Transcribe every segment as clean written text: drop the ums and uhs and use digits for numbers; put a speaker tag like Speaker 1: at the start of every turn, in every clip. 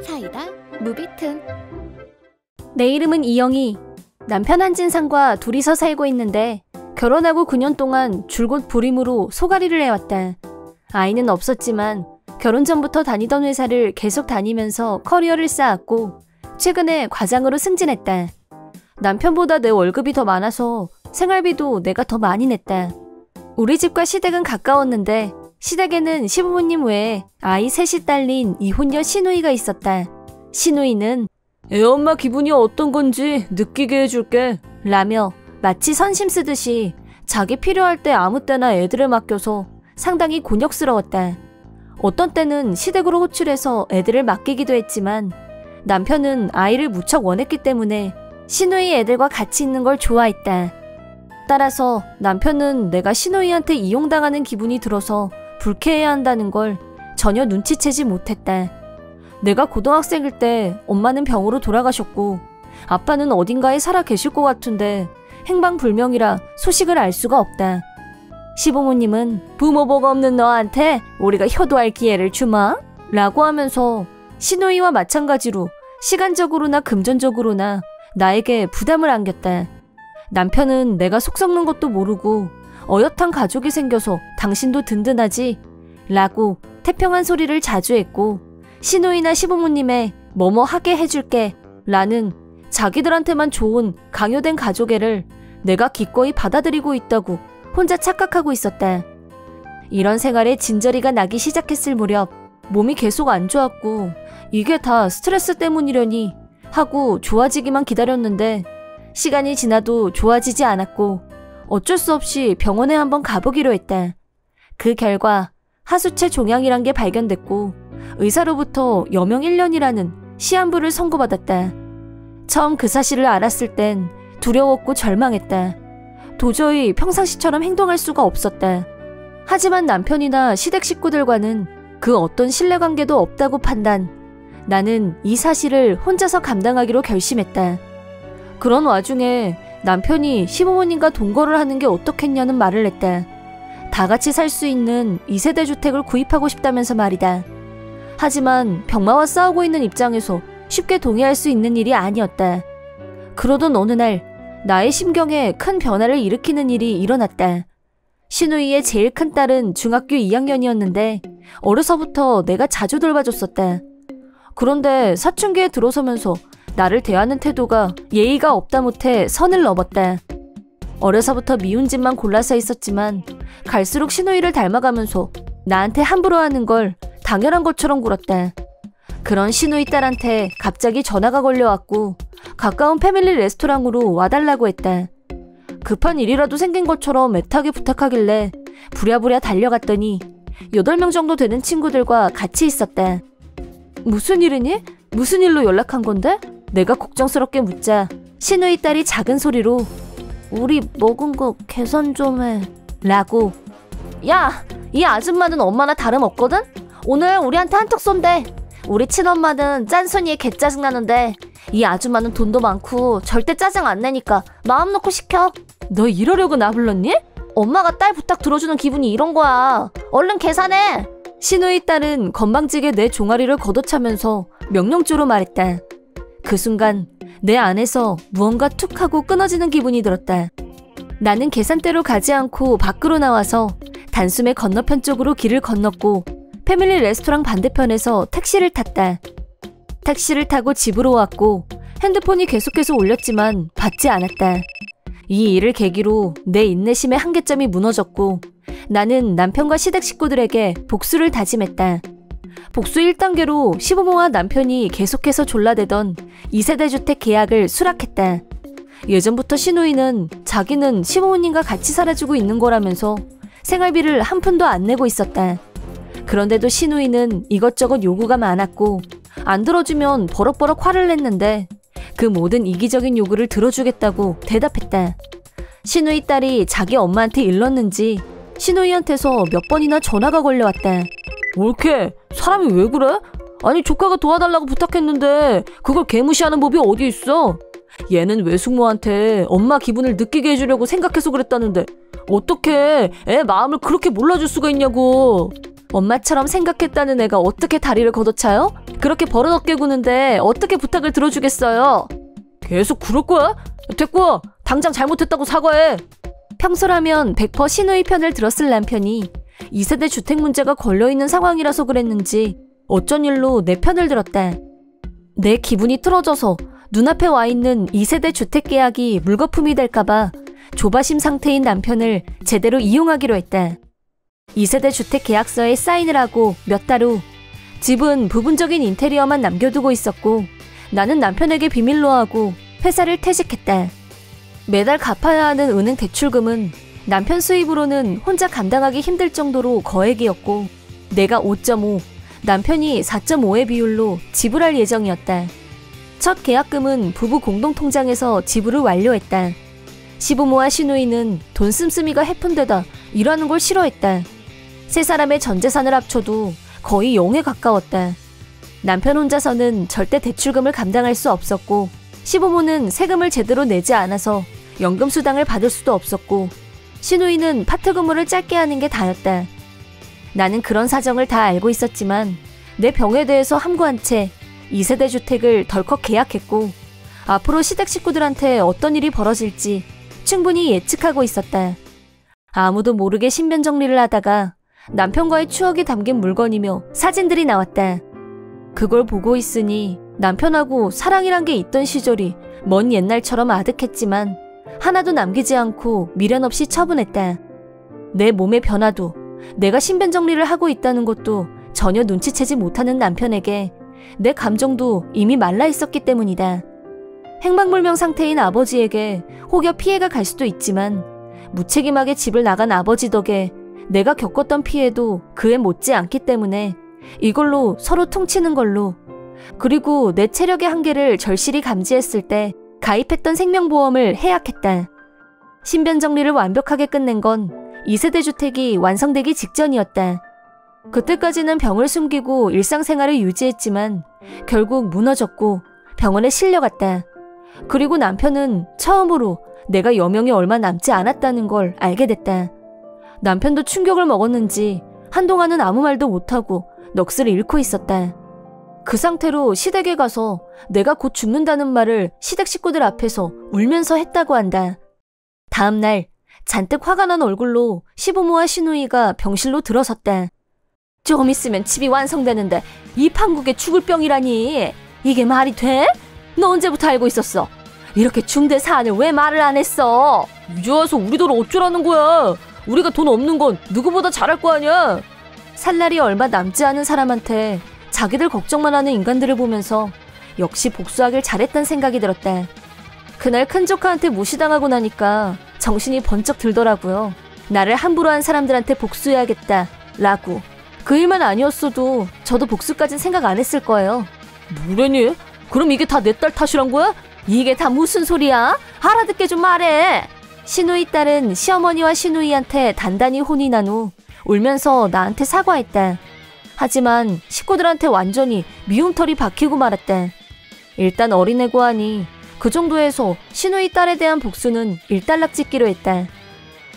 Speaker 1: 사이다 무비튼. 내 이름은 이영희. 남편 한진상과 둘이서 살고 있는데 결혼하고 9년 동안 줄곧 불임으로 소가리를 해왔다. 아이는 없었지만 결혼 전부터 다니던 회사를 계속 다니면서 커리어를 쌓았고 최근에 과장으로 승진했다. 남편보다 내 월급이 더 많아서 생활비도 내가 더 많이 냈다. 우리 집과 시댁은 가까웠는데 시댁에는 시부모님 외에 아이 셋이 딸린 이혼녀 시누이가 있었다. 시누이는 애엄마 기분이 어떤 건지 느끼게 해줄게 라며 마치 선심 쓰듯이 자기 필요할 때 아무 때나 애들을 맡겨서 상당히 곤욕스러웠다. 어떤 때는 시댁으로 호출해서 애들을 맡기기도 했지만 남편은 아이를 무척 원했기 때문에 시누이 애들과 같이 있는 걸 좋아했다. 따라서 남편은 내가 시누이한테 이용당하는 기분이 들어서 불쾌해한다는 걸 전혀 눈치채지 못했다. 내가 고등학생일 때 엄마는 병으로 돌아가셨고 아빠는 어딘가에 살아 계실 것 같은데 행방불명이라 소식을 알 수가 없다. 시부모님은 부모복 없는 너한테 우리가 효도할 기회를 주마 라고 하면서 시누이와 마찬가지로 시간적으로나 금전적으로나 나에게 부담을 안겼다. 남편은 내가 속 썩는 것도 모르고 어엿한 가족이 생겨서 당신도 든든하지 라고 태평한 소리를 자주 했고 시누이나 시부모님의 뭐뭐 하게 해줄게 라는 자기들한테만 좋은 강요된 가족애를 내가 기꺼이 받아들이고 있다고 혼자 착각하고 있었다. 이런 생활에 진저리가 나기 시작했을 무렵 몸이 계속 안 좋았고 이게 다 스트레스 때문이려니 하고 좋아지기만 기다렸는데 시간이 지나도 좋아지지 않았고 어쩔 수 없이 병원에 한번 가보기로 했다. 그 결과 하수체 종양이란 게 발견됐고 의사로부터 여명 1년이라는 시한부를 선고받았다. 처음 그 사실을 알았을 땐 두려웠고 절망했다. 도저히 평상시처럼 행동할 수가 없었다. 하지만 남편이나 시댁 식구들과는 그 어떤 신뢰관계도 없다고 판단. 나는 이 사실을 혼자서 감당하기로 결심했다. 그런 와중에 남편이 시부모님과 동거를 하는 게 어떻겠냐는 말을 했다. 다 같이 살 수 있는 2세대 주택을 구입하고 싶다면서 말이다. 하지만 병마와 싸우고 있는 입장에서 쉽게 동의할 수 있는 일이 아니었다. 그러던 어느 날 나의 심경에 큰 변화를 일으키는 일이 일어났다. 시누이의 제일 큰 딸은 중학교 2학년이었는데 어려서부터 내가 자주 돌봐줬었다. 그런데 사춘기에 들어서면서 나를 대하는 태도가 예의가 없다 못해 선을 넘었다. 어려서부터 미운 짓만 골라서 있었지만 갈수록 시누이를 닮아가면서 나한테 함부로 하는 걸 당연한 것처럼 굴었다. 그런 시누이 딸한테 갑자기 전화가 걸려왔고 가까운 패밀리 레스토랑으로 와달라고 했다. 급한 일이라도 생긴 것처럼 애타게 부탁하길래 부랴부랴 달려갔더니 8명 정도 되는 친구들과 같이 있었다. 무슨 일이니? 무슨 일로 연락한 건데? 내가 걱정스럽게 묻자 시누이 딸이 작은 소리로 우리 먹은 거 계산 좀 해 라고. 야! 이 아줌마는 엄마나 다름없거든? 오늘 우리한테 한턱 쏜대. 우리 친엄마는 짠순이에 개짜증나는데 이 아줌마는 돈도 많고 절대 짜증 안 내니까 마음 놓고 시켜. 너 이러려고 나 불렀니? 엄마가 딸 부탁 들어주는 기분이 이런 거야. 얼른 계산해. 시누이 딸은 건방지게 내 종아리를 걷어차면서 명령조로 말했다. 그 순간 내 안에서 무언가 툭 하고 끊어지는 기분이 들었다. 나는 계산대로 가지 않고 밖으로 나와서 단숨에 건너편 쪽으로 길을 건넜고 패밀리 레스토랑 반대편에서 택시를 탔다. 택시를 타고 집으로 왔고 핸드폰이 계속해서 울렸지만 받지 않았다. 이 일을 계기로 내 인내심의 한계점이 무너졌고 나는 남편과 시댁 식구들에게 복수를 다짐했다. 복수 1단계로 시부모와 남편이 계속해서 졸라대던 2세대 주택 계약을 수락했다. 예전부터 시누이는 자기는 시부모님과 같이 살아주고 있는 거라면서 생활비를 한 푼도 안 내고 있었다. 그런데도 시누이는 이것저것 요구가 많았고 안 들어주면 버럭버럭 화를 냈는데 그 모든 이기적인 요구를 들어주겠다고 대답했다. 시누이 딸이 자기 엄마한테 일렀는지 시누이한테서 몇 번이나 전화가 걸려왔다. 옳게 사람이 왜 그래? 아니 조카가 도와달라고 부탁했는데 그걸 개무시하는 법이 어디 있어? 얘는 외숙모한테 엄마 기분을 느끼게 해주려고 생각해서 그랬다는데 어떻게 애 마음을 그렇게 몰라줄 수가 있냐고. 엄마처럼 생각했다는 애가 어떻게 다리를 걷어차요? 그렇게 버릇없게 구는데 어떻게 부탁을 들어주겠어요? 계속 그럴 거야? 됐고 당장 잘못했다고 사과해. 평소라면 100% 신우이 편을 들었을 남편이 2세대 주택 문제가 걸려있는 상황이라서 그랬는지 어쩐 일로 내 편을 들었다. 내 기분이 틀어져서 눈앞에 와 있는 2세대 주택 계약이 물거품이 될까봐 조바심 상태인 남편을 제대로 이용하기로 했다. 2세대 주택 계약서에 사인을 하고 몇 달 후 집은 부분적인 인테리어만 남겨두고 있었고 나는 남편에게 비밀로 하고 회사를 퇴직했다. 매달 갚아야 하는 은행 대출금은 남편 수입으로는 혼자 감당하기 힘들 정도로 거액이었고 내가 5.5, 남편이 4.5의 비율로 지불할 예정이었다. 첫 계약금은 부부 공동통장에서 지불을 완료했다. 시부모와 시누이는 돈 씀씀이가 해픈데다 일하는 걸 싫어했다. 세 사람의 전 재산을 합쳐도 거의 0에 가까웠다. 남편 혼자서는 절대 대출금을 감당할 수 없었고 시부모는 세금을 제대로 내지 않아서 연금수당을 받을 수도 없었고 시누이는 파트 근무를 짧게 하는 게 다였다. 나는 그런 사정을 다 알고 있었지만 내 병에 대해서 함구한 채 2세대 주택을 덜컥 계약했고 앞으로 시댁 식구들한테 어떤 일이 벌어질지 충분히 예측하고 있었다. 아무도 모르게 신변 정리를 하다가 남편과의 추억이 담긴 물건이며 사진들이 나왔다. 그걸 보고 있으니 남편하고 사랑이란 게 있던 시절이 먼 옛날처럼 아득했지만 하나도 남기지 않고 미련 없이 처분했다. 내 몸의 변화도 내가 신변 정리를 하고 있다는 것도 전혀 눈치채지 못하는 남편에게 내 감정도 이미 말라 있었기 때문이다. 행방불명 상태인 아버지에게 혹여 피해가 갈 수도 있지만 무책임하게 집을 나간 아버지 덕에 내가 겪었던 피해도 그에 못지 않기 때문에 이걸로 서로 퉁치는 걸로, 그리고 내 체력의 한계를 절실히 감지했을 때 가입했던 생명보험을 해약했다. 신변 정리를 완벽하게 끝낸 건 2세대 주택이 완성되기 직전이었다. 그때까지는 병을 숨기고 일상생활을 유지했지만 결국 무너졌고 병원에 실려갔다. 그리고 남편은 처음으로 내가 여명이 얼마 남지 않았다는 걸 알게 됐다. 남편도 충격을 먹었는지 한동안은 아무 말도 못하고 넋을 잃고 있었다. 그 상태로 시댁에 가서 내가 곧 죽는다는 말을 시댁 식구들 앞에서 울면서 했다고 한다. 다음 날 잔뜩 화가 난 얼굴로 시부모와 시누이가 병실로 들어섰다. 조금 있으면 집이 완성되는데 이 판국에 죽을 병이라니. 이게 말이 돼? 너 언제부터 알고 있었어? 이렇게 중대 사안을 왜 말을 안 했어?
Speaker 2: 이제 와서 우리 돈을 어쩌라는 거야? 우리가 돈 없는 건 누구보다 잘할 거 아니야?
Speaker 1: 살 날이 얼마 남지 않은 사람한테 자기들 걱정만 하는 인간들을 보면서 역시 복수하길 잘했단 생각이 들었다. 그날 큰 조카한테 무시당하고 나니까 정신이 번쩍 들더라고요. 나를 함부로 한 사람들한테 복수해야겠다 라고. 그 일만 아니었어도 저도 복수까진 생각 안 했을 거예요.
Speaker 2: 뭐래니? 그럼 이게 다 내 딸 탓이란 거야?
Speaker 1: 이게 다 무슨 소리야? 알아듣게 좀 말해. 시누이 딸은 시어머니와 시누이한테 단단히 혼이 난 후 울면서 나한테 사과했다. 하지만 식구들한테 완전히 미움털이 박히고 말았다. 일단 어린애고 하니 그 정도에서 시누이 딸에 대한 복수는 일단락 짓기로 했다.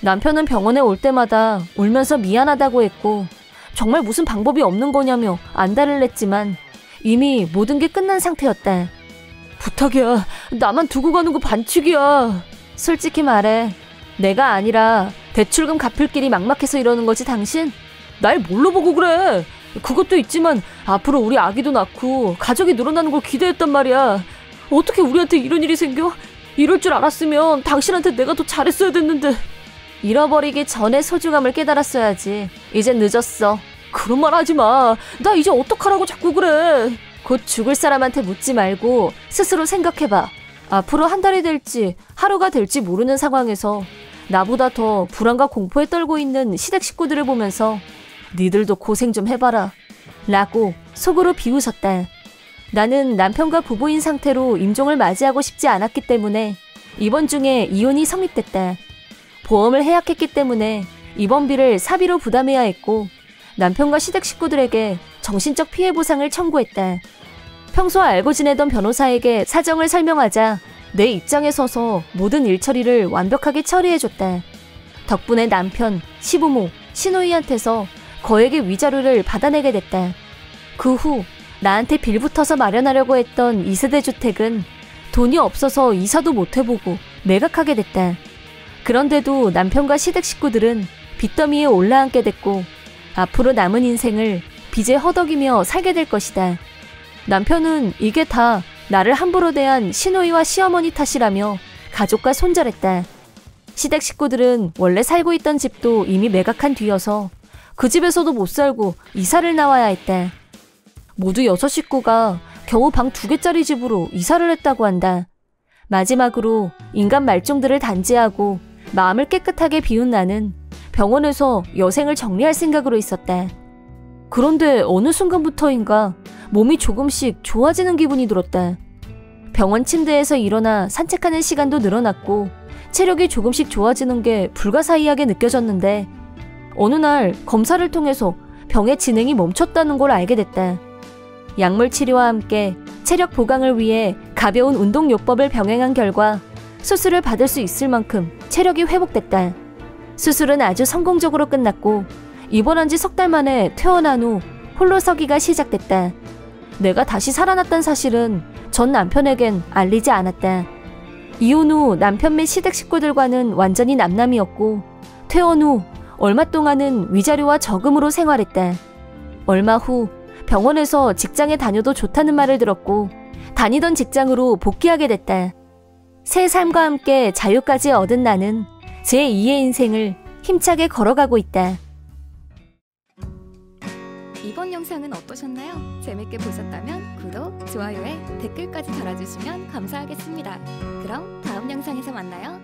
Speaker 1: 남편은 병원에 올 때마다 울면서 미안하다고 했고 정말 무슨 방법이 없는 거냐며 안달을 냈지만 이미 모든 게 끝난 상태였다.
Speaker 2: 부탁이야. 나만 두고 가는 거 반칙이야.
Speaker 1: 솔직히 말해. 내가 아니라 대출금 갚을 길이 막막해서 이러는 거지 당신?
Speaker 2: 날 뭘로 보고 그래. 그것도 있지만 앞으로 우리 아기도 낳고 가족이 늘어나는 걸 기대했단 말이야. 어떻게 우리한테 이런 일이 생겨? 이럴 줄 알았으면 당신한테 내가 더 잘했어야 됐는데.
Speaker 1: 잃어버리기 전에 소중함을 깨달았어야지. 이젠 늦었어.
Speaker 2: 그런 말 하지 마. 나 이제 어떡하라고 자꾸 그래.
Speaker 1: 곧 죽을 사람한테 묻지 말고 스스로 생각해봐. 앞으로 한 달이 될지 하루가 될지 모르는 상황에서 나보다 더 불안과 공포에 떨고 있는 시댁 식구들을 보면서 니들도 고생 좀 해봐라 라고 속으로 비웃었다. 나는 남편과 부부인 상태로 임종을 맞이하고 싶지 않았기 때문에 입원 중에 이혼이 성립됐다. 보험을 해약했기 때문에 입원비를 사비로 부담해야 했고 남편과 시댁 식구들에게 정신적 피해 보상을 청구했다. 평소 알고 지내던 변호사에게 사정을 설명하자 내 입장에 서서 모든 일처리를 완벽하게 처리해줬다. 덕분에 남편, 시부모, 시누이한테서 거액의 위자료를 받아내게 됐다. 그 후 나한테 빌붙어서 마련하려고 했던 2세대 주택은 돈이 없어서 이사도 못 해보고 매각하게 됐다. 그런데도 남편과 시댁 식구들은 빚더미에 올라앉게 됐고 앞으로 남은 인생을 빚에 허덕이며 살게 될 것이다. 남편은 이게 다 나를 함부로 대한 시누이와 시어머니 탓이라며 가족과 손절했다. 시댁 식구들은 원래 살고 있던 집도 이미 매각한 뒤여서 그 집에서도 못 살고 이사를 나와야 했다. 모두 6식구가 겨우 방 2개짜리 집으로 이사를 했다고 한다. 마지막으로 인간 말종들을 단죄하고 마음을 깨끗하게 비운 나는 병원에서 여생을 정리할 생각으로 있었다. 그런데 어느 순간부터인가 몸이 조금씩 좋아지는 기분이 들었다. 병원 침대에서 일어나 산책하는 시간도 늘어났고 체력이 조금씩 좋아지는 게 불가사의하게 느껴졌는데 어느 날 검사를 통해서 병의 진행이 멈췄다는 걸 알게 됐다. 약물 치료와 함께 체력 보강을 위해 가벼운 운동요법을 병행한 결과 수술을 받을 수 있을 만큼 체력이 회복됐다. 수술은 아주 성공적으로 끝났고 입원한 지 3달 만에 퇴원한 후 홀로 서기가 시작됐다. 내가 다시 살아났다는 사실은 전 남편에겐 알리지 않았다. 이혼 후 남편 및 시댁 식구들과는 완전히 남남이었고 퇴원 후 얼마 동안은 위자료와 저금으로 생활했다. 얼마 후 병원에서 직장에 다녀도 좋다는 말을 들었고 다니던 직장으로 복귀하게 됐다. 새 삶과 함께 자유까지 얻은 나는 제2의 인생을 힘차게 걸어가고 있다.
Speaker 3: 이번 영상은 어떠셨나요? 재밌게 보셨다면 구독, 좋아요에 댓글까지 달아주시면 감사하겠습니다. 그럼 다음 영상에서 만나요.